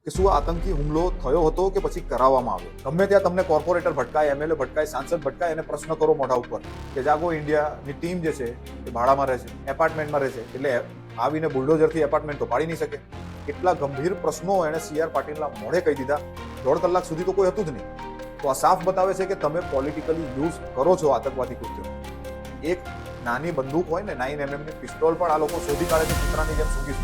કે શું આતંકી હુમલો થયો હતો કે પછી કરાવવામાં આવ્યો. ગમે ત્યાં તમને કોર્પોરેટર ભટકાય, એમએલએ ભટકાય, સાંસદ ભટકાય, એને પ્રશ્ન કરો મોઢા ઉપર કે જાગો ઇન્ડિયાની ટીમ જે છે એ ભાડામાં રહે છે, એપાર્ટમેન્ટમાં રહે છે, એટલે આવીને બુલડોઝરથી એપાર્ટમેન્ટ તો પાડી નહીં શકે. એટલા ગંભીર પ્રશ્નો એણે CR પાટીલના મોઢે કહી દીધા. 1.5 કલાક સુધી તો કોઈ હતું જ નહીં. તો આ સાફ બતાવે છે કે તમે પોલિટિકલી યુઝ કરો છો આતંકવાદી કૃત્યો. એક નાની બંદૂક હોય ને 9mm ની પિસ્તોલ પણ આ લોકો શોધી કાઢે છે કૂતરાની જેમ સૂકી.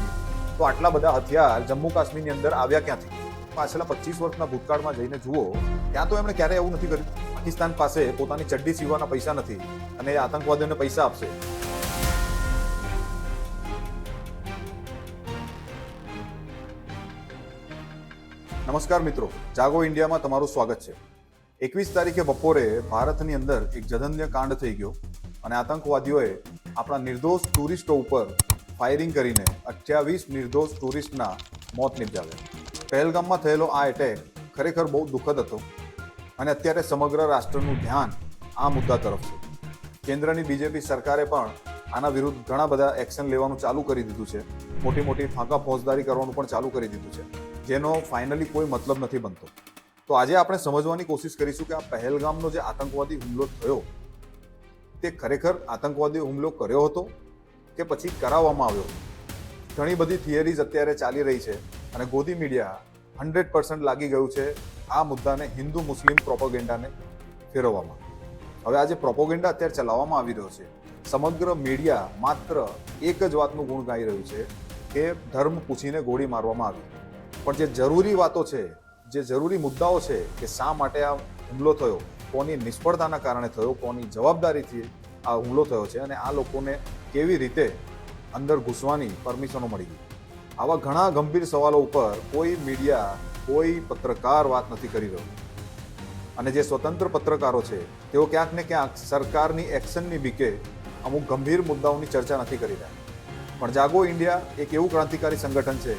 તો આટલા બધા હથિયાર જમ્મુ કાશ્મીરની અંદર આવ્યા ક્યાંથી? પાછલા 25 વર્ષના ભૂતકાળમાં જઈને જુઓ, ત્યાં તો એમણે ક્યારેય એવું નથી કર્યું. પાકિસ્તાન પાસે પોતાની ચડ્ડી સીવવાના પૈસા નથી અને એ આતંકવાદીઓને પૈસા આપશે. નમસ્કાર મિત્રો, જાગો ઇન્ડિયામાં તમારું સ્વાગત છે. 21 તારીખે બપોરે ભારતની અંદર એક જધન્ય કાંડ થઈ ગયો અને આતંકવાદીઓએ આપણા નિર્દોષ ટુરિસ્ટો ઉપર ફાયરિંગ કરીને 28 નિર્દોષ ટુરિસ્ટના મોત નિપજાવ્યા. પહેલગામમાં થયેલો આ એટેક ખરેખર બહુ દુઃખદ હતો અને અત્યારે સમગ્ર રાષ્ટ્રનું ધ્યાન આ મુદ્દા તરફ છે. કેન્દ્રની બીજેપી સરકારે પણ આના વિરુદ્ધ ઘણા બધા એક્શન લેવાનું ચાલુ કરી દીધું છે. મોટી મોટી ફાંકા ફોજદારી કરવાનું પણ ચાલુ કરી દીધું છે, જેનો ફાઇનલી કોઈ મતલબ નથી બનતો. તો આજે આપણે સમજવાની કોશિશ કરીશું કે આ પહેલગામનો જે આતંકવાદી હુમલો થયો તે ખરેખર આતંકવાદી હુમલો કર્યો હતો કે પછી કરાવવામાં આવ્યો. ઘણી બધી થિયરીઝ અત્યારે ચાલી રહી છે અને ગોદી મીડિયા 100% લાગી ગયું છે આ મુદ્દાને હિન્દુ મુસ્લિમ પ્રોપોગેન્ડાને ફેરવવામાં. હવે આ જે પ્રોપોગેન્ડા અત્યારે ચલાવવામાં આવી રહ્યો છે, સમગ્ર મીડિયા માત્ર એક જ વાતનું ગુણ ગાઈ રહ્યું છે કે ધર્મ પૂછીને ગોળી મારવામાં આવી. પણ જે જરૂરી વાતો છે, જે જરૂરી મુદ્દાઓ છે કે શા માટે આ હુમલો થયો, કોની નિષ્ફળતાના કારણે થયો, કોની જવાબદારીથી આ હુમલો થયો છે અને આ લોકોને કેવી રીતે અંદર ઘૂસવાની પરમિશનો મળી ગઈ, આવા ઘણા ગંભીર સવાલો ઉપર કોઈ મીડિયા, કોઈ પત્રકાર વાત નથી કરી રહ્યો. અને જે સ્વતંત્ર પત્રકારો છે તેઓ ક્યાંક ને ક્યાંક સરકારની એક્શનની બીકે અમુક ગંભીર મુદ્દાઓની ચર્ચા નથી કરી રહ્યા. પણ જાગો ઇન્ડિયા એક એવું ક્રાંતિકારી સંગઠન છે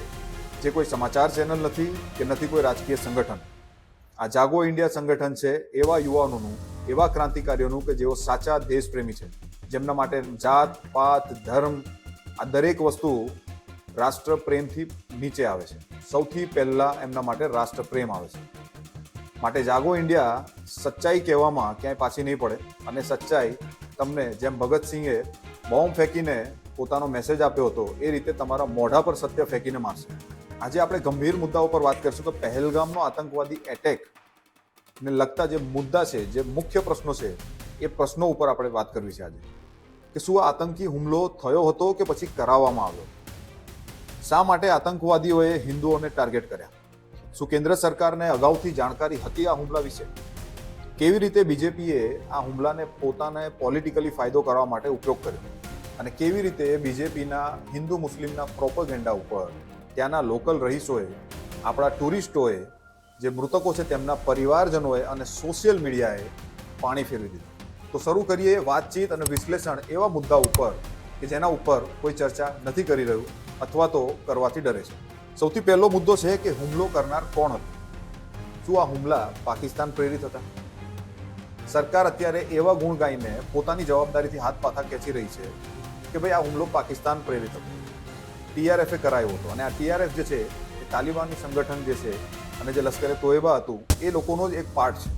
જે કોઈ સમાચાર ચેનલ નથી કે નથી કોઈ રાજકીય સંગઠન. આ જાગો ઇન્ડિયા સંગઠન છે એવા યુવાનોનું, એવા ક્રાંતિકારીઓનું કે જેઓ સાચા દેશપ્રેમી છે, જેમના માટે જાત પાત ધર્મ આ દરેક વસ્તુ રાષ્ટ્ર પ્રેમથી નીચે આવે છે. સૌથી પહેલા એમના માટે રાષ્ટ્ર પ્રેમ આવે છે. માટે જાગો ઇન્ડિયા સચ્ચાઈ કહેવામાં ક્યાંય પાછી નહીં પડે અને સચ્ચાઈ તમને જેમ ભગતસિંહે બોમ્બ ફેંકીને પોતાનો મેસેજ આપ્યો હતો એ રીતે તમારા મોઢા પર સત્ય ફેંકીને મારશે. આજે આપણે ગંભીર મુદ્દાઓ પર વાત કરીશું કે પહેલગામનો આતંકવાદી એટેક ને લગતા જે મુદ્દા છે, જે મુખ્ય પ્રશ્નો છે, એ પ્રશ્નો ઉપર આપણે વાત કરવી છે આજે. કે શું આતંકી હુમલો થયો હતો કે પછી કરાવવામાં આવ્યો? શા માટે આતંકવાદીઓએ હિન્દુઓને ટાર્ગેટ કર્યા? શું કેન્દ્ર સરકારને અગાઉથી જાણકારી હતી આ હુમલા વિશે? કેવી રીતે બીજેપીએ આ હુમલાને પોતાને પોલિટિકલી ફાયદો કરવા માટે ઉપયોગ કર્યો? અને કેવી રીતે બીજેપીના હિન્દુ મુસ્લિમના પ્રોપેગેન્ડા ઉપર ત્યાંના લોકલ રહીશોએ, આપણા ટુરિસ્ટોએ, જે મૃતકો છે તેમના પરિવારજનોએ અને સોશિયલ મીડિયાએ પાણી ફેરવી દીધું. તો શરૂ કરીએ વાતચીત અને વિશ્લેષણ એવા મુદ્દા ઉપર કે જેના ઉપર કોઈ ચર્ચા નથી કરી રહ્યું અથવા તો કરવાથી ડરે છે. સૌથી પહેલો મુદ્દો છે કે હુમલો કરનાર કોણ હતું? શું આ હુમલા પાકિસ્તાન પ્રેરિત હતા? સરકાર અત્યારે એવા ગુણ ગાઈને પોતાની જવાબદારીથી હાથ પાછા ખેંચી રહી છે કે ભાઈ આ હુમલો પાકિસ્તાન પ્રેરિત હતો, TRF કરાયો હતો. અને આ TRF જે છે એ તાલિબાની સંગઠન જે છે અને જે લશ્કરે તોયબા હતું એ લોકોનો જ એક પાર્ટ છે.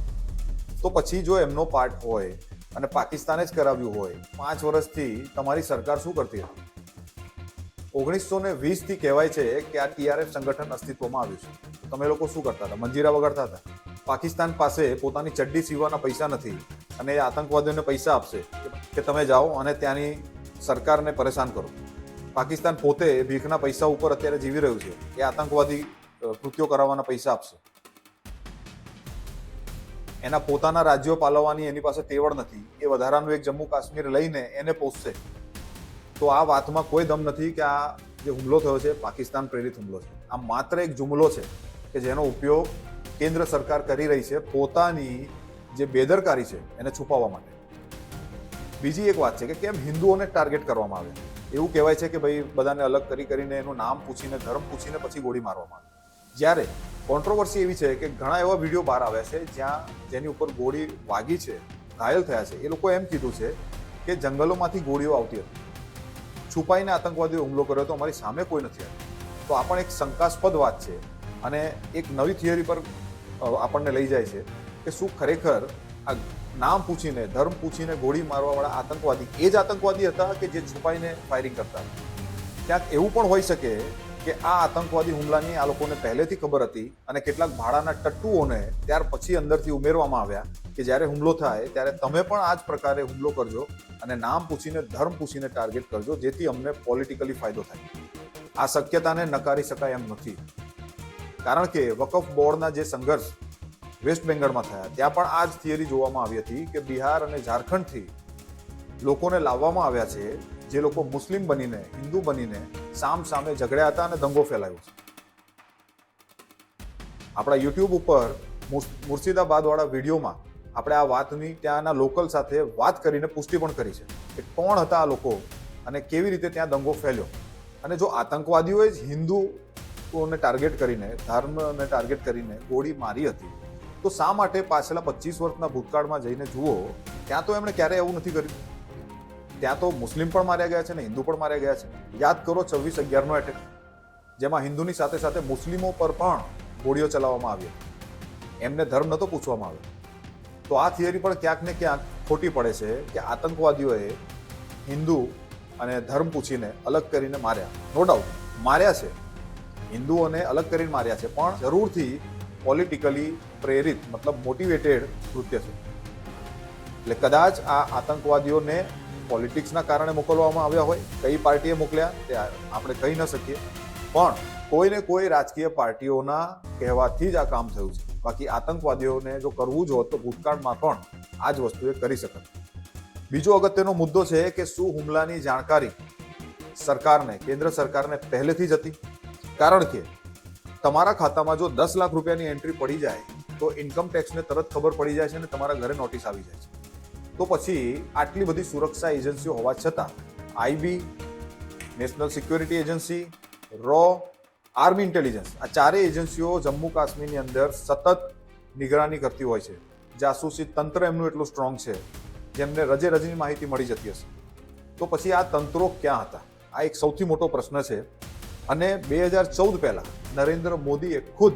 તો પછી જો એમનો પાર્ટ હોય અને પાકિસ્તાને જ કરાવ્યું હોય, 5 વર્ષથી તમારી સરકાર શું કરતી હતી? 1920 થી કહેવાય છે કે આ TRF સંગઠન અસ્તિત્વમાં આવ્યું છે. તમે લોકો શું કરતા હતા? મંજીરા વગાડતા હતા. પાકિસ્તાન પાસે પોતાની ચડ્ડી સીવવાના પૈસા નથી અને એ આતંકવાદીઓને પૈસા આપશે કે તમે જાઓ અને ત્યાંની સરકારને પરેશાન કરો. પાકિસ્તાન પોતે ભીખના પૈસા ઉપર અત્યારે જીવી રહ્યું છે. એ આતંકવાદી કૃત્યો કરાવવાના પૈસા આપશે. એના પોતાના રાજ્યો પાલવવાની એની પાસે તેવડ નથી. એ વધારાનું એક જમ્મુ કાશ્મીર લઈને એને પોષશે. તો આ વાતમાં કોઈ દમ નથી કે આ જે હુમલો થયો છે પાકિસ્તાન પ્રેરિત હુમલો છે. આ માત્ર એક જુમલો છે કે જેનો ઉપયોગ કેન્દ્ર સરકાર કરી રહી છે પોતાની જે બેદરકારી છે એને છુપાવવા માટે. બીજી એક વાત છે કે કેમ હિન્દુઓને ટાર્ગેટ કરવામાં આવે. એવું કહેવાય છે કે ભાઈ બધાને અલગ કરીને એનું નામ પૂછીને, ધર્મ પૂછીને પછી ગોળી મારવામાં આવે. જ્યારે કોન્ટ્રોવર્સી એવી છે કે ઘણા એવા વિડીયો બહાર આવ્યા છે જ્યાં જેની ઉપર ગોળી વાગી છે, ઘાયલ થયા છે, એ લોકો એમ કીધું છે કે જંગલોમાંથી ગોળીઓ આવતી હતી, છુપાઈને આતંકવાદીઓ હુમલો કર્યો તો અમારી સામે કોઈ નથી આવ્યું. તો આ પણ એક શંકાસ્પદ વાત છે અને એક નવી થિયરી પર આપણને લઈ જાય છે કે શું ખરેખર આ નામ પૂછીને, ધર્મ પૂછીને ગોળી મારવાવાળા આતંકવાદી એ જ આતંકવાદી હતા કે જે છુપાઈને ફાયરિંગ કરતા? ક્યાંક એવું પણ હોઈ શકે કે આ આતંકવાદી હુમલાની આ લોકોને પહેલેથી ખબર હતી અને કેટલાક ભાડાના ટટ્ટુઓને ત્યાર પછી અંદરથી ઉમેરવામાં આવ્યા કે જ્યારે હુમલો થાય ત્યારે તમે પણ આ જ પ્રકારે હુમલો કરજો અને નામ પૂછીને, ધર્મ પૂછીને ટાર્ગેટ કરજો, જેથી અમને પોલિટિકલી ફાયદો થાય. આ શક્યતાને નકારી શકાય એમ નથી. કારણ કે વકફ બોર્ડના જે સંઘર્ષ વેસ્ટ બેંગાળમાં થયા ત્યાં પણ આ જ થિયરી જોવામાં આવી હતી કે બિહાર અને ઝારખંડથી લોકોને લાવવામાં આવ્યા છે જે લોકો મુસ્લિમ બનીને, હિન્દુ બનીને સામ સામે ઝઘડ્યા હતા અને દંગો ફેલાયો છે. આપણા યુટ્યુબ ઉપર મુર્શિદાબાદવાળા વિડીયોમાં આપણે આ વાતની ત્યાંના લોકલ સાથે વાત કરીને પુષ્ટિ પણ કરી છે કે કોણ હતા આ લોકો અને કેવી રીતે ત્યાં દંગો ફેલ્યો. અને જો આતંકવાદીઓએ જ હિન્દુઓને ટાર્ગેટ કરીને, ધર્મને ટાર્ગેટ કરીને ગોળી મારી હતી, તો શા માટે પાછલા 25 વર્ષના ભૂતકાળમાં જઈને જુઓ, ત્યાં તો એમણે ક્યારેય એવું નથી કર્યું. ત્યાં તો મુસ્લિમ પણ માર્યા ગયા છે ને હિન્દુ પણ માર્યા ગયા છે. યાદ કરો 26/11નો એટેક, જેમાં હિન્દુની સાથે સાથે મુસ્લિમો પર પણ ગોળીઓ ચલાવવામાં આવી. એમને ધર્મ નહોતો પૂછવામાં આવ્યો. તો આ થિયરી પણ ક્યાંક ને ક્યાંક ખોટી પડે છે કે આતંકવાદીઓએ હિન્દુ અને ધર્મ પૂછીને અલગ કરીને માર્યા. નો ડાઉટ માર્યા છે, હિન્દુઓને અલગ કરીને માર્યા છે, પણ જરૂરથી પોલિટિકલી પ્રેરિત, મતલબ મોટિવેટેડ કૃત્ય છે. એટલે કદાચ આ આતંકવાદીઓને પોલિટિક્સના કારણે મોકલવામાં આવ્યા હોય, કઈ પાર્ટીએ મોકલ્યા તે આપણે કહી ન શકીએ, પણ કોઈને કોઈ રાજકીય પાર્ટીઓના કહેવાથી જ આ કામ થયું છે. બાકી આતંકવાદીઓને જો કરવું જ હોત તો ભૂતકાળમાં પણ આ જ વસ્તુ એ કરી શકત. બીજો અગત્યનો મુદ્દો છે કે શું હુમલાની જાણકારી સરકારને, કેન્દ્ર સરકારને પહેલેથી જ હતી? કારણ કે તમારા ખાતામાં જો 10 લાખ રૂપિયાની એન્ટ્રી પડી જાય તો ઇન્કમ ટેક્સને તરત ખબર પડી જાય છે અને તમારા ઘરે નોટિસ આવી જાય છે. તો પછી આટલી બધી સુરક્ષા એજન્સીઓ હોવા છતાં આઈબી, નેશનલ સિક્યોરિટી એજન્સી, રો, આર્મી ઇન્ટેલિજન્સ, આ ચારેય એજન્સીઓ જમ્મુ કાશ્મીરની અંદર સતત નિગરાની કરતી હોય છે. જાસૂસી તંત્ર એમનું એટલું સ્ટ્રોંગ છે જેમને રજે રજીની માહિતી મળી જતી હશે. તો પછી આ તંત્રો ક્યાં હતા? આ એક સૌથી મોટો પ્રશ્ન છે. અને 2014 પહેલા નરેન્દ્ર મોદીએ ખુદ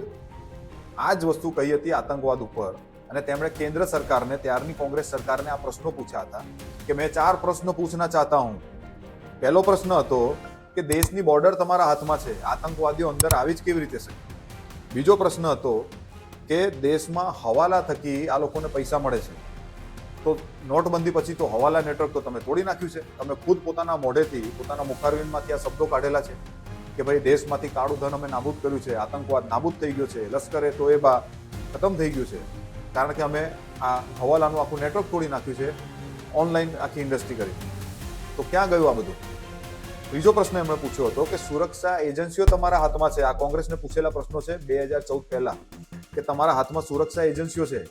આ જ વસ્તુ કહી હતી આતંકવાદ ઉપર, અને તેમણે કેન્દ્ર સરકારને, ત્યારની કોંગ્રેસ સરકારને આ પ્રશ્નો પૂછ્યા હતા કે મેં 4 પ્રશ્ન પૂછના ચાહતા હું. પહેલો પ્રશ્ન હતો કે દેશની બોર્ડર તમારા હાથમાં છે, આતંકવાદીઓ અંદર આવી જ કેવી રીતે શકે? બીજો પ્રશ્ન હતો કે દેશમાં હવાલા થકી આ લોકોને પૈસા મળે છે, તો નોટબંધી પછી તો હવાલા નેટવર્ક તો તમે તોડી નાખ્યું છે. તમે ખુદ પોતાના મોઢેથી, પોતાના મુખારવિંદમાંથી આ શબ્દો કાઢેલા છે કે ભાઈ દેશમાંથી કાળું ધન અમે નાબૂદ કર્યું છે, આતંકવાદ નાબૂદ થઈ ગયો છે, લશ્કરે તોયબા ખતમ થઈ ગયું છે, કારણ કે અમે આ હવાલાનું આખું નેટવર્ક તોડી નાખ્યું છે, ઓનલાઈન આખી ઇન્ડસ્ટ્રી કરી. તો ક્યાં ગયું આ બધું? ત્રીજો પ્રશ્ન એમણે પૂછ્યો હતો કે સુરક્ષા એજન્સીઓ તમારા હાથમાં છે. આ કોંગ્રેસને પૂછેલા પ્રશ્નો છે 2014 પહેલા કે તમારા હાથમાં સુરક્ષા એજન્સીઓ છે.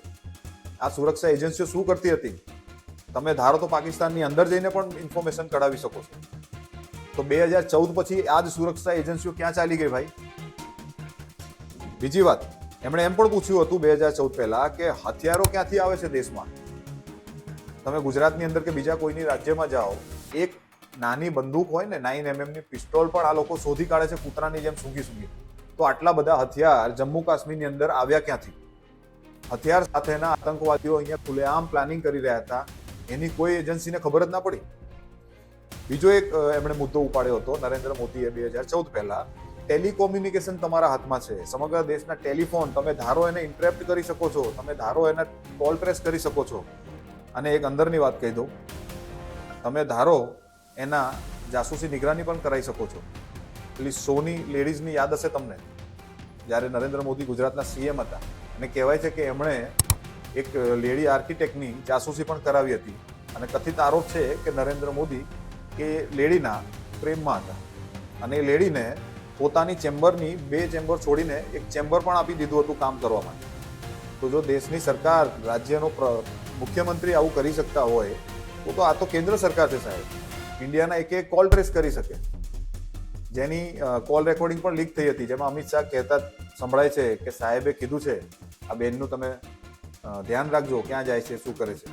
આ સુરક્ષા એજન્સીઓ શું કરતી હતી? તમે ધારો તો પાકિસ્તાનની અંદર જઈને પણ ઇન્ફોર્મેશન કઢાવી શકો છો. તો 2014 પછી આ જ સુરક્ષા એજન્સીઓ ક્યાં ચાલી ગઈ ભાઈ? બીજી વાત, એમણે એમ પણ પૂછ્યું હતું 2014 પહેલા કે હથિયારો ક્યાંથી આવે છે દેશમાં? તમે ગુજરાતની અંદર કે બીજા કોઈની રાજ્યમાં જાઓ, એક નાની બંદૂક હોય ને 9mm ની પિસ્તોલ પણ આ લોકો શોધી કાઢે છે કૂતરાની જેમ સૂંઘી. તો આટલા બધા હથિયાર જમ્મુ કાશ્મીરની અંદર આવ્યા ક્યાંથી? હથિયાર સાથેના આતંકવાદીઓ અહીંયા ખુલ્લેઆમ પ્લાનિંગ કરી રહ્યા હતા, એની કોઈ એજન્સીને ખબર જ ના પડી. બીજો એક એમણે મુદ્દો ઉપાડ્યો હતો નરેન્દ્ર મોદીએ 2014 પહેલા, ટેલિકોમ્યુનિકેશન તમારા હાથમાં છે. સમગ્ર દેશના ટેલિફોન તમે ધારો એને ઇન્ટરપ્ટ કરી શકો છો, તમે ધારો એને કોલ ટ્રેસ કરી શકો છો. અને એક અંદરની વાત કહી દઉં, તમે ધારો એના જાસૂસી નિગરાની પણ કરાવી શકો છો. પેલી સોની લેડીઝની યાદ હશે તમને, જ્યારે નરેન્દ્ર મોદી ગુજરાતના સીએમ હતા, અને કહેવાય છે કે એમણે એક લેડી આર્કિટેક્ટની જાસૂસી પણ કરાવી હતી. અને કથિત આરોપ છે કે નરેન્દ્ર મોદી એ લેડીના પ્રેમમાં હતા અને એ લેડીને પોતાની ચેમ્બરની 2 ચેમ્બર છોડીને એક ચેમ્બર પણ આપી દીધું હતું કામ કરવા માટે. તો જો દેશની સરકાર, રાજ્યનો મુખ્યમંત્રી આવું કરી શકતા હોય તો આ તો કેન્દ્ર સરકાર છે સાહેબ. ઇન્ડિયાના એક કોલ ટ્રેસ કરી શકે, જેની કોલ રેકોર્ડિંગ પણ લીક થઈ હતી, જેમાં અમિત શાહ કહેતા સંભળાય છે કે સાહેબે કીધું છે આ બેનનું તમે ધ્યાન રાખજો, ક્યાં જાય છે, શું કરે છે.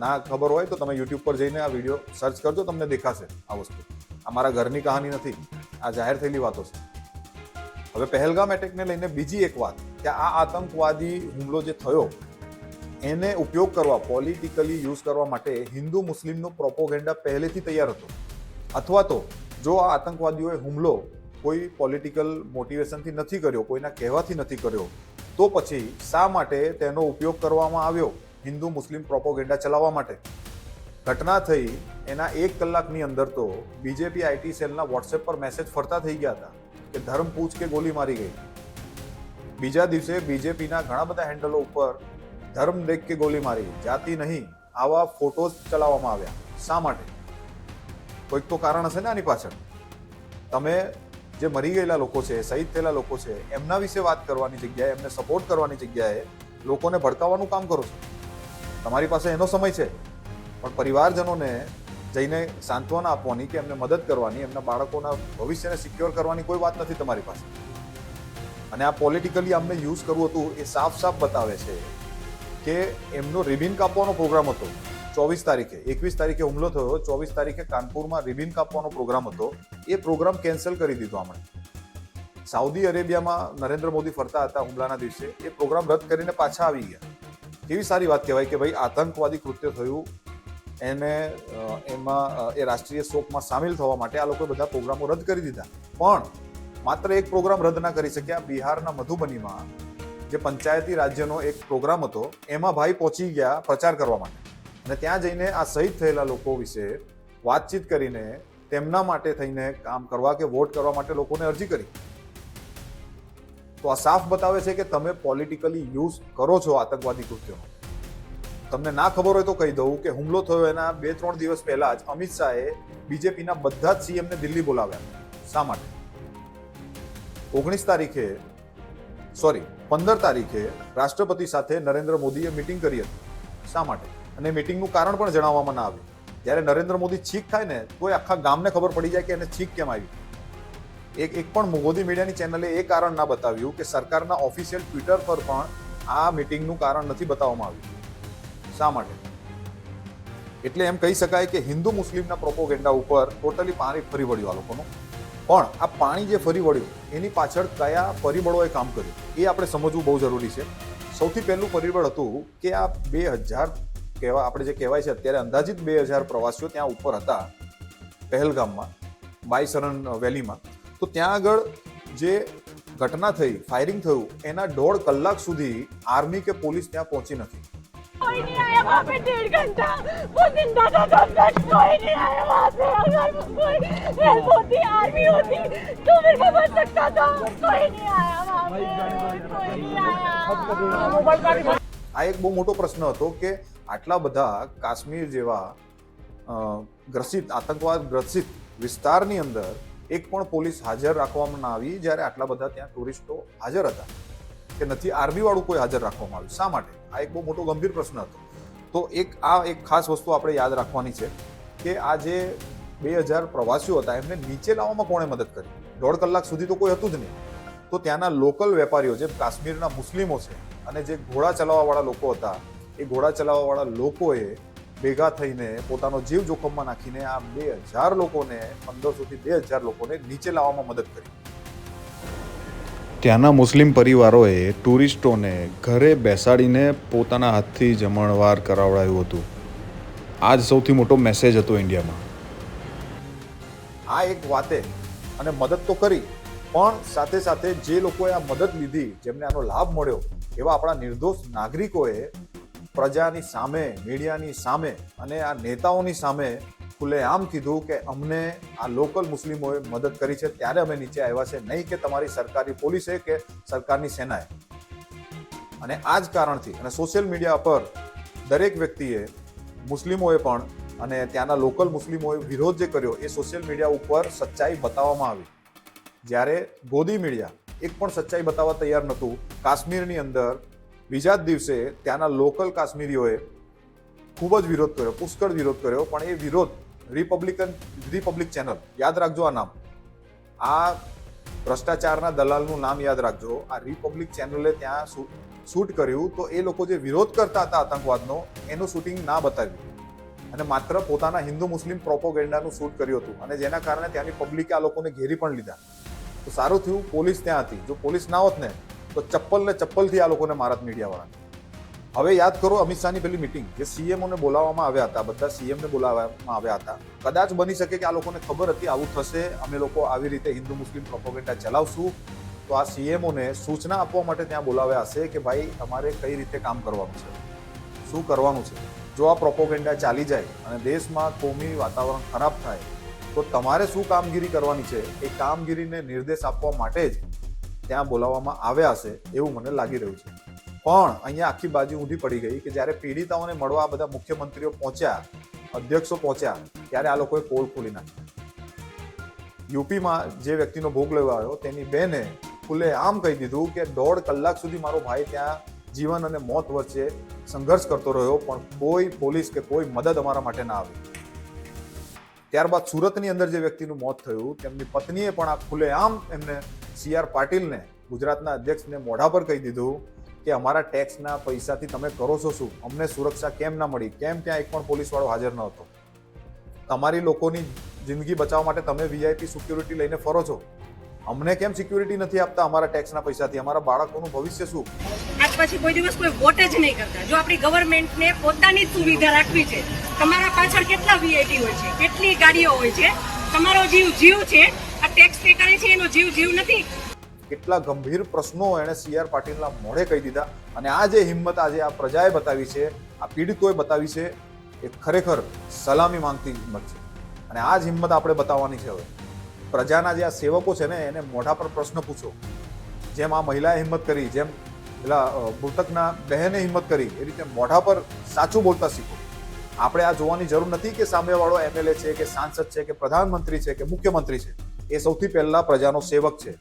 ના ખબર હોય તો તમે યુટ્યુબ પર જઈને આ વિડીયો સર્ચ કરજો, તમને દેખાશે આ વસ્તુ. આ મારા ઘરની કહાની નથી, આ જાહેર થયેલી વાતો છે. હવે પહેલગામ એટેકને લઈને બીજી એક વાત કે આ આતંકવાદી હુમલો જે થયો એને ઉપયોગ કરવા, પોલિટિકલી યુઝ કરવા માટે હિન્દુ મુસ્લિમનો પ્રોપોગેન્ડા પહેલેથી તૈયાર હતો, અથવા તો જો આ આતંકવાદીઓએ હુમલો કોઈ પોલિટિકલ મોટિવેશનથી નથી કર્યો, કોઈના કહેવાથી નથી કર્યો, તો પછી શા માટે તેનો ઉપયોગ કરવામાં આવ્યો હિન્દુ મુસ્લિમ પ્રોપોગેન્ડા ચલાવવા માટે? ઘટના થઈ એના 1 કલાકની અંદર તો બીજેપી આઈટી સેલના વોટ્સએપ પર મેસેજ ફરતા થઈ ગયા હતા કે ધર્મ પૂછ કે ગોલી મારી ગઈ. બીજા દિવસે બીજેપીના ઘણા બધા હેન્ડલો ઉપર ધર્મ દેખ કે ગોલી મારી, જાતિ નહીં, આવા ફોટોઝ ચલાવવામાં આવ્યા. શા માટે? કોઈક તો કારણ હશે ને આની પાછળ. તમે જે મરી ગયેલા લોકો છે, શહીદ થયેલા લોકો છે, એમના વિશે વાત કરવાની જગ્યાએ, એમને સપોર્ટ કરવાની જગ્યાએ લોકોને ભડકાવવાનું કામ કરો છો. તમારી પાસે એનો સમય છે, પણ પરિવારજનોને જઈને સાંત્વના આપવાની કે એમને મદદ કરવાની, એમના બાળકોના ભવિષ્યને સિક્યોર કરવાની કોઈ વાત નથી તમારી પાસે. અને આ પોલિટિકલી અમને યુઝ કરવું હતું એ સાફ સાફ બતાવે છે કે એમનો રિબિન કાપવાનો પ્રોગ્રામ હતો 24 તારીખે. 21 તારીખે હુમલો થયો, 24 તારીખે કાનપુરમાં રિબિન કાપવાનો પ્રોગ્રામ હતો. એ પ્રોગ્રામ કેન્સલ કરી દીધો આમણે. સાઉદી અરેબિયામાં નરેન્દ્ર મોદી ફરતા હતા હુમલાના દિવસે, એ પ્રોગ્રામ રદ કરીને પાછા આવી ગયા. કેવી સારી વાત કહેવાય કે ભાઈ આતંકવાદી કૃત્ય થયું એને એમાં એ રાષ્ટ્રીય શોકમાં સામેલ થવા માટે આ લોકોએ બધા પ્રોગ્રામો રદ કરી દીધા. પણ માત્ર એક પ્રોગ્રામ રદ ના કરી શક્યા. બિહારના મધુબનીમાં જે પંચાયતી રાજ્યનો એક પ્રોગ્રામ હતો એમાં ભાઈ પહોંચી ગયા પ્રચાર કરવા માટે, અને ત્યાં જઈને આ શહીદ થયેલા લોકો વિશે વાતચીત કરીને તેમના માટે થઈને કામ કરવા કે વોટ કરવા માટે લોકોને અરજી કરી. તો આ સાફ બતાવે છે કે તમે પોલિટિકલી યુઝ કરો છો આતંકવાદી કૃત્યોનો. તમને ના ખબર હોય તો કહી દઉં કે હુમલો થયો એના 2-3 દિવસ પહેલા જ અમિત શાહે બીજેપીના બધા જ સીએમને દિલ્હી બોલાવ્યા. શા માટે? 15 તારીખે રાષ્ટ્રપતિ સાથે નરેન્દ્ર મોદીએ મીટિંગ કરી હતી. શા માટે? અને મીટિંગનું કારણ પણ જણાવવામાં ના આવ્યું. જ્યારે નરેન્દ્ર મોદી છીક થાય ને તોય આખા ગામને ખબર પડી જાય કે એને છીક કેમ આવી. એક પણ મોદી મીડિયાની ચેનલે એ કારણ ના બતાવ્યું કે સરકારના ઓફિશિયલ ટ્વિટર પર પણ આ મીટિંગનું કારણ નથી બતાવવામાં આવ્યું. શા માટે? એટલે એમ કહી શકાય કે હિન્દુ મુસ્લિમના પ્રોપોગેન્ડા ઉપર ટોટલી પાણી ફરી વળ્યું આ લોકોનું. પણ આ પાણી જે ફરી વળ્યું એની પાછળ કયા પરિબળોએ કામ કર્યું એ આપણે સમજવું બહુ જરૂરી છે. સૌથી પહેલું પરિબળ હતું કે આ 2000 આપણે જે કહેવાય છે અત્યારે અંદાજિત 2000 પ્રવાસીઓ ત્યાં ઉપર હતા પહેલગામમાં, બાયસરન વેલીમાં. તો ત્યાં આગળ જે ઘટના થઈ, ફાયરિંગ થયું, એના 1.5 કલાક સુધી આર્મી કે પોલીસ ત્યાં પહોંચી નથી. कोई नहीं आया वहाँ पे 1.5 घंटा, वो जिंदा था तब तक कोई नहीं आया वहाँ पे. अगर कोई हेल्प होती, आर्मी होती तो मेरे को बच सकता था. कोई नहीं आया वहाँ पे, कोई नहीं आया. આ એક બહુ મોટો પ્રશ્ન હતો કે આટલા બધા કાશ્મીર જેવા ગ્રસિત, આતંકવાદ ગ્રસિત વિસ્તારની અંદર એક પણ પોલીસ હાજર રાખવામાં ના આવી જ્યારે આટલા બધા ત્યાં ટુરિસ્ટો હાજર હતા, કે નથી આર્મી વાળું કોઈ હાજર રાખવામાં આવ્યું. શા માટે? આ એક બહુ મોટો ગંભીર પ્રશ્ન હતો. તો એક ખાસ વસ્તુ આપણે યાદ રાખવાની છે કે આ જે 2000 પ્રવાસીઓ હતા એમને નીચે લાવવામાં કોણે મદદ કરી? 1.5 કલાક સુધી તો કોઈ હતું જ નહીં. તો ત્યાંના લોકલ વેપારીઓ, જે કાશ્મીરના મુસ્લિમો છે અને જે ઘોડા ચલાવવાવાળા લોકો હતા, એ ઘોડા ચલાવવાવાળા લોકોએ ભેગા થઈને પોતાનો જીવ જોખમમાં નાખીને આ 2000 લોકોને, 1500 થી 2000 લોકોને નીચે લાવવામાં મદદ કરી. ત્યાંના મુસ્લિમ પરિવારોએ ટુરિસ્ટોને ઘરે બેસાડીને પોતાના હાથથી જમણવાર કરાવડાવ્યું હતું. આ જ સૌથી મોટો મેસેજ હતો ઇન્ડિયામાં. આ એક વાતે અને મદદ તો કરી, પણ સાથે સાથે જે લોકોએ આ મદદ લીધી, જેમને આનો લાભ મળ્યો, એવા આપણા નિર્દોષ નાગરિકોએ પ્રજાની સામે, મીડિયાની સામે અને આ નેતાઓની સામે ખુલ્લેઆમ કીધું કે અમને આ લોકલ મુસ્લિમોએ મદદ કરી છે, ત્યારે અમે નીચે આવ્યા છે, નહીં કે તમારી સરકારી પોલીસે કે સરકારની સેનાએ. અને આ જ કારણથી અને સોશિયલ મીડિયા પર દરેક વ્યક્તિએ, મુસ્લિમોએ પણ અને ત્યાંના લોકલ મુસ્લિમોએ વિરોધ જે કર્યો એ સોશિયલ મીડિયા ઉપર સચ્ચાઈ બતાવવામાં આવી. જ્યારે ગોદી મીડિયા એક પણ સચ્ચાઈ બતાવવા તૈયાર નહોતું. કાશ્મીરની અંદર બીજા જ દિવસે ત્યાંના લોકલ કાશ્મીરીઓએ ખૂબ જ વિરોધ કર્યો, પુષ્કળ વિરોધ કર્યો. પણ એ વિરોધ રિપબ્લિક ચેનલ, યાદ રાખજો આ નામ, આ ભ્રષ્ટાચારના દલાલનું નામ યાદ રાખજો. આ રિપબ્લિક ચેનલે ત્યાં શૂટ કર્યું. તો એ લોકો જે વિરોધ કરતા હતા આતંકવાદનો, એનું શૂટિંગ ના બતાવ્યું અને માત્ર પોતાના હિન્દુ મુસ્લિમ પ્રોપોગેન્ડાનું શૂટ કર્યું હતું, અને જેના કારણે ત્યાંની પબ્લિકે આ લોકોને ઘેરી પણ લીધા. તો સારું થયું પોલીસ ત્યાં હતી. જો પોલીસ ના હોત ને તો ચપ્પલથી આ લોકોને મારત મીડિયાવાળાને. હવે યાદ કરો અમિત શાહની પેલી મિટિંગ જે સીએમઓને બોલાવવામાં આવ્યા હતા, બધા સીએમને બોલાવવામાં આવ્યા હતા. કદાચ બની શકે કે આ લોકોને ખબર હતી આવું થશે, અમે લોકો આવી રીતે હિન્દુ મુસ્લિમ પ્રોપોગેન્ડા ચલાવશું, તો આ સીએમઓને સૂચના આપવા માટે ત્યાં બોલાવ્યા હશે કે ભાઈ અમારે કઈ રીતે કામ કરવાનું છે, શું કરવાનું છે. જો આ પ્રોપોગેન્ડા ચાલી જાય અને દેશમાં કોમી વાતાવરણ ખરાબ થાય તો તમારે શું કામગીરી કરવાની છે એ કામગીરીને નિર્દેશ આપવા માટે જ ત્યાં બોલાવવામાં આવ્યા હશે એવું મને લાગી રહ્યું છે. પણ અહીંયા આખી બાજુ ઊંધી પડી ગઈ કે જ્યારે પીડિતાઓને મળવા બધા મુખ્યમંત્રીઓ પહોંચ્યા, અધ્યક્ષો પહોંચ્યા, ત્યારે આ લોકોએ પોલ ખોલી નાખી. યુપીમાં જે વ્યક્તિનો ભોગ લેવા આવ્યો તેની બેને ખુલ્લે આમ કહી દીધું કે 1.5 કલાક સુધી મારો ભાઈ ત્યાં જીવન અને મોત વચ્ચે સંઘર્ષ કરતો રહ્યો, પણ કોઈ પોલીસ કે કોઈ મદદ અમારા માટે ના આવી. ત્યારબાદ સુરતની અંદર જે વ્યક્તિનું મોત થયું તેમની પત્નીએ પણ આ ખુલ્લેઆમ એમને CR પાટીલને, ગુજરાતના અધ્યક્ષને મોઢા પર કહી દીધું કે અમારા ટેક્સના પૈસાથી તમે કરો છો શું, અમને સુરક્ષા કેમ ના મળી, કેમ ત્યાં એક પણ પોલીસવાળો હાજર ન હતો, તમારી લોકોની જિંદગી બચાવવા માટે તમે VIP સિક્યુરિટી લઈને ફરો છો, અમને કેમ સિક્યુરિટી નથી આપતા અમારા ટેક્સના પૈસાથી, અમારા બાળકોનું ભવિષ્ય શું. આજ પછી કોઈ દિવસ કોઈ વોટ જ નહીં કરતા. જો આપણી ગવર્મેન્ટને પોતાની જ સુવિધા રાખવી છે, તમારા પાછળ કેટલા VIP હોય છે, કેટલી ગાડીઓ હોય છે, તમારો જીવ છે, આ ટેક્સ પે કરે છે એનો જીવ નથી. કેટલા ગંભીર પ્રશ્નો એણે CR પાટીલના મોઢે કહી દીધા. અને આ જે હિંમત આજે આ પ્રજાએ બતાવી છે, આ પીડિતોએ બતાવી છે, એ ખરેખર સલામી માંગતી હિંમત છે. અને આ જ હિંમત આપણે બતાવવાની છે. હવે પ્રજાના જે આ સેવકો છે ને એને મોઢા પર પ્રશ્ન પૂછો. જેમ આ મહિલાએ હિંમત કરી, જેમ પેલા મૃતકના બહેને હિંમત કરી, એ રીતે મોઢા પર સાચું બોલતા શીખો. આપણે આ જોવાની જરૂર નથી કે સામેવાળો MLA છે કે સાંસદ છે કે પ્રધાનમંત્રી છે કે મુખ્યમંત્રી છે. એ સૌથી પહેલા પ્રજાનો સેવક છે,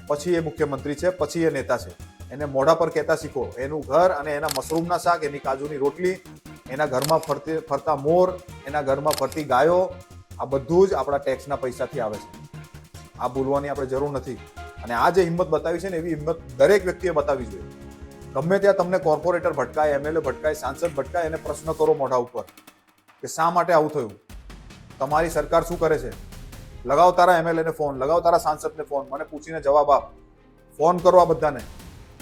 પછી એ મુખ્યમંત્રી છે, પછી એ નેતા છે. એને મોઢા પર કહેતા શીખો. એનું ઘર અને એના મશરૂમના શાક, એની કાજુની રોટલી, એના ઘરમાં ફરતા મોર, એના ઘરમાં ફરતી ગાયો, આ બધું જ આપણા ટેક્સના પૈસાથી આવે છે. આ ભૂલવાની આપણે જરૂર નથી. અને આ જે હિંમત બતાવી છે ને એવી હિંમત દરેક વ્યક્તિએ બતાવવી જોઈએ. ગમે ત્યાં તમને કોર્પોરેટર ભટકાય, MLA ભટકાય, સાંસદ ભટકાય, એને પ્રશ્ન કરો મોઢા ઉપર કે શા માટે આવું થયું, તમારી સરકાર શું કરે છે. લગાવ તારા MLA ને ફોન, લગાવ તારા સાંસદને ફોન, મને પૂછીને જવાબ આપ. ફોન કરો આ બધાને.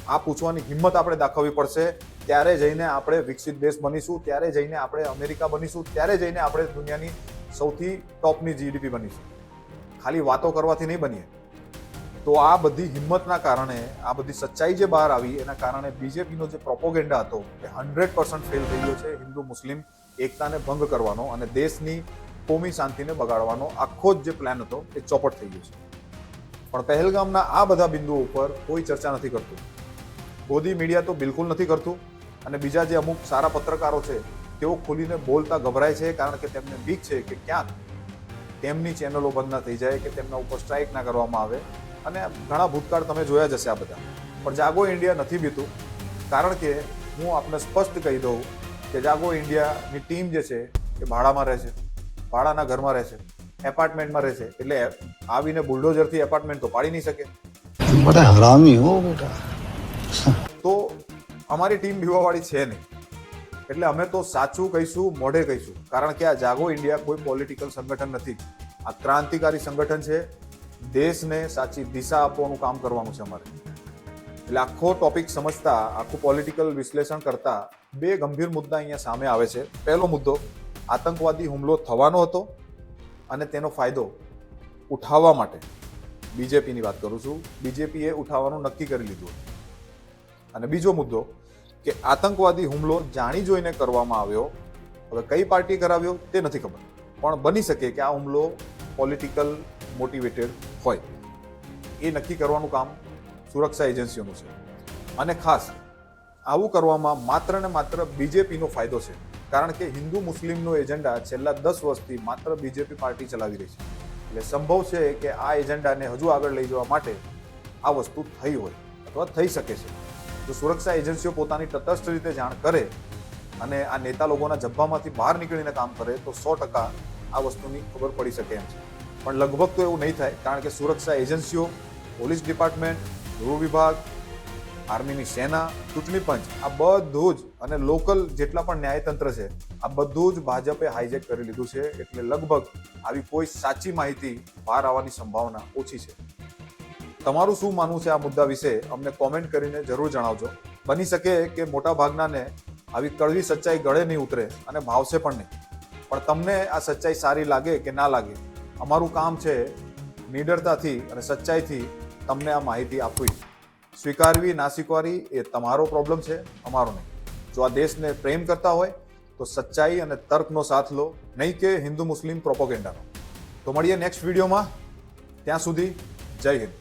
આ પૂછવાની હિંમત આપણે દાખવવી પડશે. ત્યારે જઈને આપણે વિકસિત દેશ બનીશું, ત્યારે જઈને આપણે અમેરિકા બનીશું, ત્યારે જઈને આપણે દુનિયાની સૌથી ટોપની GDP બનીશું. ખાલી વાતો કરવાથી નહીં બનીએ. તો આ બધી હિંમતના કારણે, આ બધી સચ્ચાઈ જે બહાર આવી એના કારણે બીજેપીનો જે પ્રોપોગેન્ડા હતો એ 100% ફેલ થઈ ગયો છે. હિન્દુ મુસ્લિમ એકતાને ભંગ કરવાનો અને દેશની કોમી શાંતિને બગાડવાનો આખો જ જે પ્લાન હતો એ ચોપટ થઈ ગયો છે. પણ પહેલગામના આ બધા બિંદુઓ ઉપર કોઈ ચર્ચા નથી કરતું. મોદી મીડિયા તો બિલકુલ નથી કરતું. અને બીજા જે અમુક સારા પત્રકારો છે તેઓ ખુલીને બોલતા ગભરાય છે, કારણ કે તેમને બીક છે કે ક્યાંક તેમની ચેનલો બંધ ના થઈ જાય, કે તેમના ઉપર સ્ટ્રાઇક ના કરવામાં આવે. અને ઘણા ભૂતકાળ તમે જોયા જ હશે આ બધા. પણ જાગો ઇન્ડિયા નથી બીતું, કારણ કે હું આપને સ્પષ્ટ કહી દઉં કે જાગો ઇન્ડિયાની ટીમ જે છે એ ભાડામાં રહે છે, ભાડાના ઘરમાં રહે છે, એપાર્ટમેન્ટમાં રહે છે. એટલે આવીને બુલડોઝરથી એપાર્ટમેન્ટ તો પાડી નહીં શકે. બડા હરામી હો બેટા. તો અમારી ટીમ બીવાવાળી છે નહીં. એટલે અમે તો સાચું કહીશું, મોઢે કહીશું. કારણ કે આ જાગો ઇન્ડિયા કોઈ પોલિટિકલ સંગઠન નથી. આ ક્રાંતિકારી સંગઠન છે. દેશને સાચી દિશા આપવાનું કામ કરવાનું છે અમારે. એટલે આખો ટોપિક સમજતા, આખું પોલિટિકલ વિશ્લેષણ કરતા બે ગંભીર મુદ્દા અહીંયા સામે આવે છે. પહેલો મુદ્દો આતંકવાદી હુમલો થવાનો હતો અને તેનો ફાયદો ઉઠાવવા માટે બીજેપીની વાત કરું છું, બીજેપીએ ઉઠાવવાનું નક્કી કરી લીધું. અને બીજો મુદ્દો કે આતંકવાદી હુમલો જાણી જોઈને કરવામાં આવ્યો. હવે કઈ પાર્ટી કરાવ્યો તે નથી ખબર, પણ બની શકે કે આ હુમલો પોલિટિકલ મોટિવેટેડ હોય. એ નક્કી કરવાનું કામ સુરક્ષા એજન્સીઓનું છે. અને ખાસ આવું કરવામાં માત્ર ને માત્ર બીજેપીનો ફાયદો છે, કારણ કે હિન્દુ મુસ્લિમનો એજન્ડા છેલ્લા 10 વર્ષથી માત્ર બીજેપી પાર્ટી ચલાવી રહી છે. એટલે સંભવ છે કે આ એજન્ડાને હજુ આગળ લઈ જવા માટે આ વસ્તુ થઈ હોય અથવા થઈ શકે છે. જો સુરક્ષા એજન્સીઓ પોતાની તટસ્થ રીતે જાણ કરે અને આ નેતા લોકોના જબ્બામાંથી બહાર નીકળીને કામ કરે તો 100% આ વસ્તુની ખબર પડી શકે એમ છે. પણ લગભગ તો એવું નહીં થાય, કારણ કે સુરક્ષા એજન્સીઓ, પોલીસ ડિપાર્ટમેન્ટ, ગૃહ વિભાગ, આર્મીની સેના, ચૂંટણી પંચ, આ બધું જ અને લોકલ જેટલા પણ ન્યાયતંત્ર છે આ બધું જ ભાજપે હાઈજેક કરી લીધું છે. એટલે લગભગ આવી કોઈ સાચી માહિતી બહાર આવવાની સંભાવના ઓછી છે. તમારું શું માનવું છે આ મુદ્દા વિશે અમને કોમેન્ટ કરીને જરૂર જણાવજો. બની શકે કે મોટા ભાગનાને આવી કડવી સચ્ચાઈ ગળે નહીં ઉતરે અને ભાવશે પણ નહીં, પણ તમને આ સચ્ચાઈ સારી લાગે કે ના લાગે, અમારું કામ છે નિડરતાથી અને સચ્ચાઈથી તમને આ માહિતી આપવી. સ્વીકારવી ના સ્વીકારવી એ તમારો પ્રોબ્લેમ છે, અમારો નહીં. જો આ દેશને પ્રેમ કરતા હોય તો સચ્ચાઈ અને તર્કનો સાથ લો, નહીં કે હિન્દુ મુસ્લિમ પ્રોપોગેન્ડાનો. તો મળીએ નેક્સ્ટ વિડીયોમાં. ત્યાં સુધી જય હિન્દ.